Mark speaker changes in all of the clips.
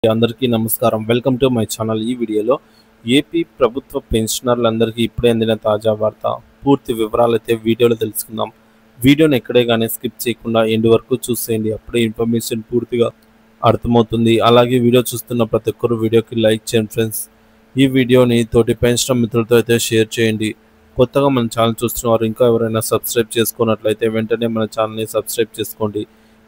Speaker 1: అందరికీ నమస్కారం. Welcome to my channel. ఈ వీడియోలో ఏపీ ప్రభుత్వ పెన్షనర్లందరికీ ఇప్పుడే అందిన తాజా వార్త. పూర్తి వివరాలైతే వీడియోలో తెలుసుకుందాం. వీడియోని ఎక్కడే కానీ స్కిప్ చేయకుండా ఎండ్ వరకు చూసేయండి. అప్పుడే ఇన్ఫర్మేషన్ పూర్తిగా అర్థమవుతుంది. అలాగే వీడియో చూస్తున్న ప్రతి ఒక్కరు వీడియోకి లైక్ చేయండి ఫ్రెండ్స్. ఈ వీడియోని తోటి పెన్షనర్ మిత్రులతో అయితే షేర్ చేయండి. కొత్తగా మన ఛానల్ చూస్తున్నవారు ఇంకా ఎవరైనా సబ్స్క్రైబ్ చేసుకున్నట్లయితే వెంటనే మన ఛానల్ని సబ్స్క్రైబ్ చేసుకోండి.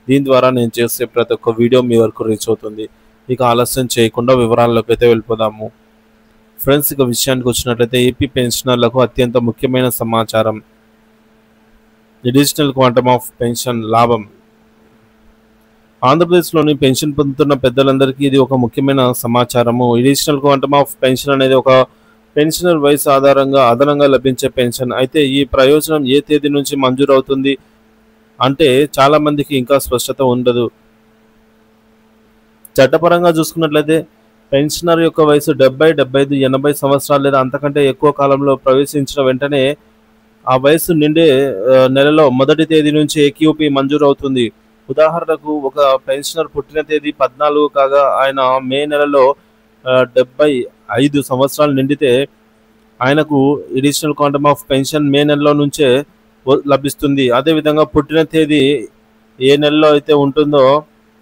Speaker 1: దీని ద్వారా నేను చేసే ప్రతి ఒక్క వీడియో మీ వరకు రీచ్ అవుతుంది. ఇక ఆలస్యం చేయకుండా వివరాల్లోకి అయితే వెళ్ళిపోదాము ఫ్రెండ్స్. ఇక విషయానికి వచ్చినట్లయితే ఏపీ పెన్షనర్లకు అత్యంత ముఖ్యమైన సమాచారం. అడిషనల్ క్వాంటమ్ ఆఫ్ పెన్షన్ లాభం. ఆంధ్రప్రదేశ్లోని పెన్షన్ పొందుతున్న పెద్దలందరికీ ఇది ఒక ముఖ్యమైన సమాచారము. అడిషనల్ క్వాంటమ్ ఆఫ్ పెన్షన్ అనేది ఒక పెన్షనర్ వయసు ఆధారంగా అదనంగా లభించే పెన్షన్. అయితే ఈ ప్రయోజనం ఏ తేదీ నుంచి మంజూరు అవుతుంది అంటే చాలామందికి ఇంకా స్పష్టత ఉండదు. చట్టపరంగా చూసుకున్నట్లయితే పెన్షనర్ యొక్క వయసు 70, 75, 80 సంవత్సరాలు లేదా అంతకంటే ఎక్కువ కాలంలో ప్రవేశించిన వెంటనే ఆ వయసు నిండే నెలలో మొదటి తేదీ నుంచి ఏక్యూపీ మంజూరు అవుతుంది. ఉదాహరణకు ఒక పెన్షనర్ పుట్టిన తేదీ 14 కాగా ఆయన మే నెలలో 75 సంవత్సరాలు నిండితే ఆయనకు అడిషనల్ క్వాంటమ్ ఆఫ్ పెన్షన్ మే నెలలో నుంచే లభిస్తుంది. అదేవిధంగా పుట్టిన తేదీ ఏ నెలలో అయితే ఉంటుందో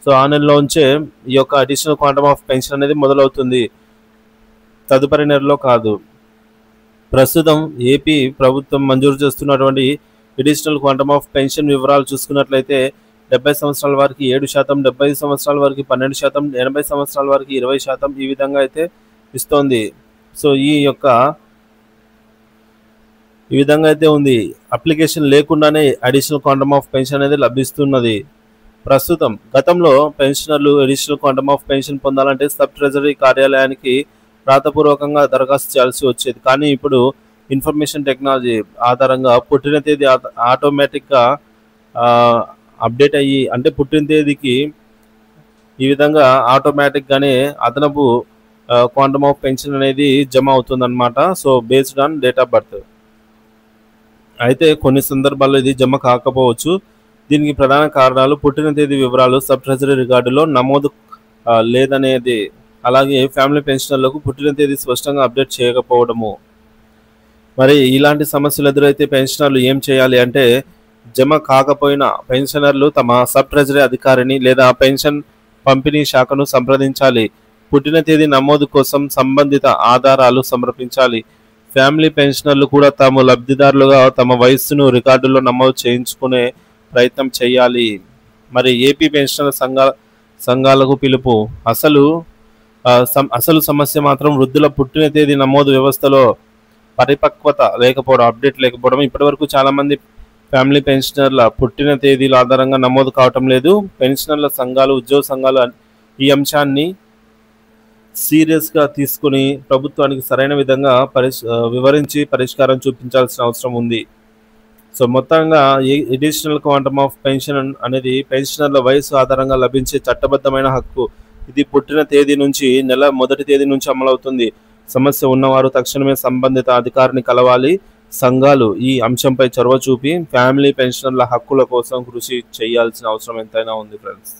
Speaker 1: సో ఆ నెలలో ఉంచే ఈ యొక్క అడిషనల్ క్వాంటమ్ ఆఫ్ పెన్షన్ అనేది మొదలవుతుంది, తదుపరి నెలలో కాదు. ప్రస్తుతం ఏపీ ప్రభుత్వం మంజూరు చేస్తున్నటువంటి అడిషనల్ క్వాంటమ్ ఆఫ్ పెన్షన్ వివరాలు చూసుకున్నట్లయితే 70 సంవత్సరాల వారికి 7%, 75 సంవత్సరాల వారికి 12%, 80 సంవత్సరాల వారికి 20% ఈ విధంగా అయితే ఇస్తోంది. సో ఈ విధంగా అయితే ఉంది. అప్లికేషన్ లేకుండానే అడిషనల్ క్వాంటమ్ ఆఫ్ పెన్షన్ అనేది లభిస్తున్నది. ప్రస్తుతం గతంలో పెన్షనర్లు అడిషనల్ క్వాంటమ్ ఆఫ్ పెన్షన్ పొందాలంటే సబ్ ట్రెజరీ కార్యాలయానికి రాతపూర్వకంగా దరఖాస్తు చేయాల్సి వచ్చేది. కానీ ఇప్పుడు ఇన్ఫర్మేషన్ టెక్నాలజీ ఆధారంగా పుట్టిన తేదీ ఆటోమేటిక్గా అప్డేట్ అయ్యి అంటే పుట్టిన తేదీకి ఈ విధంగా ఆటోమేటిక్గానే అదనపు క్వాంటమ్ ఆఫ్ పెన్షన్ అనేది జమ అవుతుందన్నమాట. So based on date of birth. అయితే కొన్ని సందర్భాల్లో ఇది జమ కాకపోవచ్చు. దీనికి ప్రధాన కారణాలు పుట్టిన తేదీ వివరాలు సబ్ ట్రెజరీ రికార్డులో నమోదు లేదనేది, అలాగే ఫ్యామిలీ పెన్షనర్లకు పుట్టిన తేదీ స్పష్టంగా అప్డేట్ చేయకపోవడము. మరి ఇలాంటి సమస్యలు ఎదురైతే పెన్షనర్లు ఏం చేయాలి అంటే జమ కాకపోయిన పెన్షనర్లు తమ సబ్ ట్రెజరీ అధికారిని లేదా పెన్షన్ పంపిణీ శాఖను సంప్రదించాలి. పుట్టిన తేదీ నమోదు కోసం సంబంధిత ఆధారాలు సమర్పించాలి. ఫ్యామిలీ పెన్షనర్లు కూడా తాము లబ్ధిదారులుగా తమ వయస్సును రికార్డుల్లో నమోదు చేయించుకునే ప్రయత్నం చేయాలి. మరి ఏపీ పెన్షనర్ సంఘాలకు పిలుపు. అసలు సమస్య మాత్రం వృద్ధుల పుట్టిన తేదీ నమోదు వ్యవస్థలో పరిపక్వత లేకపోవడం, అప్డేట్ లేకపోవడం. ఇప్పటివరకు చాలామంది ఫ్యామిలీ పెన్షనర్ల పుట్టిన తేదీల ఆధారంగా నమోదు కావటం లేదు. పెన్షనర్ల సంఘాలు, ఉద్యోగ సంఘాలు ఈ అంశాన్ని సీరియస్గా తీసుకుని ప్రభుత్వానికి సరైన విధంగా వివరించి పరిష్కారం చూపించాల్సిన అవసరం ఉంది. సో మొత్తంగా అడిషనల్ క్వాంటమ్ ఆఫ్ పెన్షన్ అనేది పెన్షనర్ల వయసు ఆధారంగా లభించే చట్టబద్ధమైన హక్కు. ఇది పుట్టిన తేదీ నుంచి నెల మొదటి తేదీ నుంచి అమలవుతుంది. సమస్య ఉన్నవారు తక్షణమే సంబంధిత అధికారిని కలవాలి. సంఘాలు ఈ అంశంపై చొరవ చూపి ఫ్యామిలీ పెన్షనర్ల హక్కుల కోసం కృషి చేయాల్సిన అవసరం ఎంతైనా ఉంది ఫ్రెండ్స్.